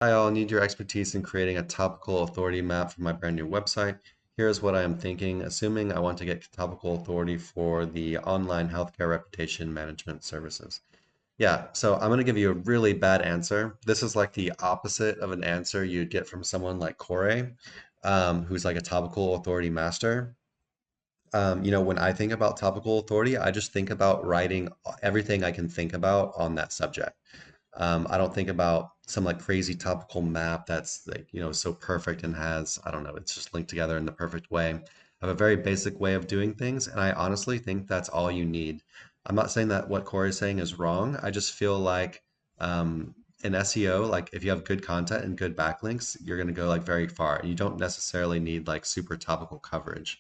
Hi all, need your expertise in creating a topical authority map for my brand new website. Here's what I am thinking, assuming I want to get topical authority for the online healthcare reputation management services. Yeah, so I'm going to give you a really bad answer. This is like the opposite of an answer you'd get from someone like Corey, who's like a topical authority master. When I think about topical authority, I just think about writing everything I can think about on that subject. I don't think about some like crazy topical map that's like, so perfect and has, I don't know, it's just linked together in the perfect way. I have a very basic way of doing things, and I honestly think that's all you need. I'm not saying that what Corey is saying is wrong. I just feel like in SEO, like if you have good content and good backlinks, you're going to go like very far. You don't necessarily need like super topical coverage.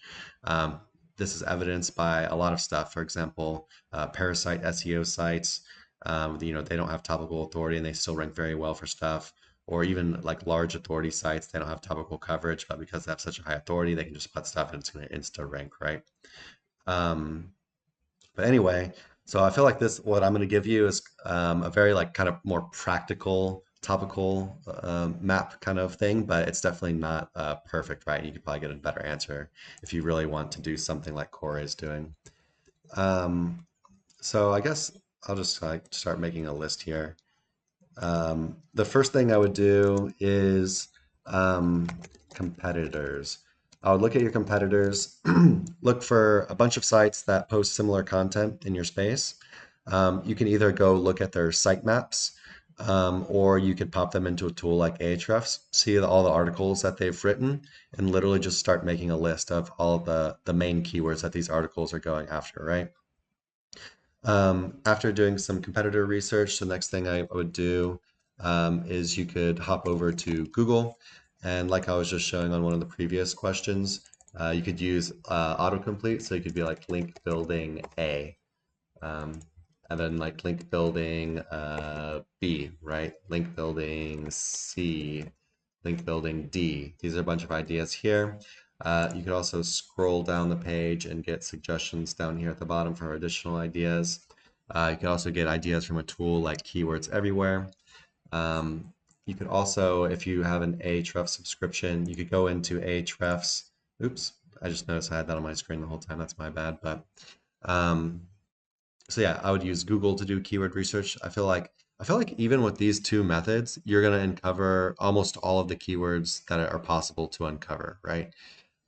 This is evidenced by a lot of stuff. For example, parasite SEO sites they don't have topical authority and they still rank very well for stuff. Or even like large authority sites, they don't have topical coverage, but because they have such a high authority, they can just put stuff and it's going to insta rank, right? Um, but anyway, so I feel like what I'm going to give you is a very like kind of more practical topical map kind of thing, but it's definitely not perfect, right? You could probably get a better answer if you really want to do something like Corey is doing. Um, so I guess I'll just like start making a list here. The first thing I would do is um, competitors. I would look at your competitors, look for a bunch of sites that post similar content in your space. You can either go look at their site maps, or you could pop them into a tool like Ahrefs, see all the articles that they've written, and literally just start making a list of all the main keywords that these articles are going after, right? After doing some competitor research, the next thing I would do is you could hop over to Google. And like I was just showing on one of the previous questions, you could use autocomplete. So you could be like link building A, um, and then like link building B, right? Link building C, link building D. These are a bunch of ideas here. You could also scroll down the page and get suggestions down here at the bottom for additional ideas. You could also get ideas from a tool like Keywords Everywhere. Um, you could also, if you have an Ahrefs subscription, you could go into Ahrefs. Oops, I just noticed I had that on my screen the whole time. That's my bad. But um, so yeah, I would use Google to do keyword research. I feel like even with these two methods, you're going to uncover almost all of the keywords that are possible to uncover, right?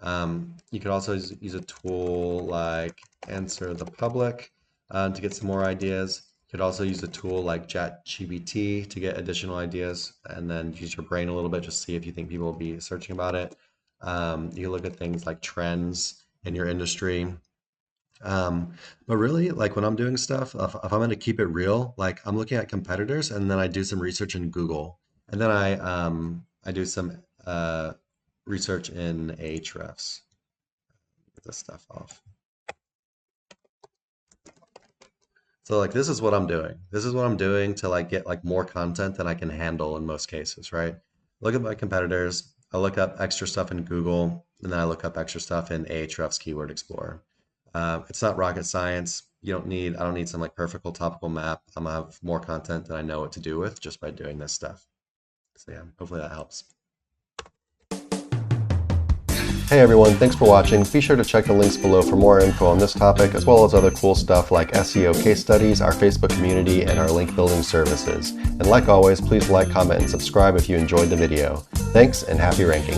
You could also use a tool like Answer the Public to get some more ideas. You could also use a tool like ChatGPT to get additional ideas, and then use your brain a little bit, just see if you think people will be searching about it. You can look at things like trends in your industry. But really, like when I'm doing stuff, if I'm going to keep it real, like I'm looking at competitors and then I do some research in Google. And then I do some research in Ahrefs. Get this stuff off. So like this is what I'm doing. This is what I'm doing to like get like more content than I can handle in most cases, right? Look at my competitors. I look up extra stuff in Google, and then I look up extra stuff in Ahrefs Keyword Explorer. It's not rocket science. I don't need some like perfect topical map. I'm gonna have more content than I know what to do with just by doing this stuff. So yeah, hopefully that helps. Hey everyone, thanks for watching. Be sure to check the links below for more info on this topic, as well as other cool stuff like SEO case studies, our Facebook community, and our link building services. And like always, please like, comment, and subscribe if you enjoyed the video. Thanks, and happy ranking.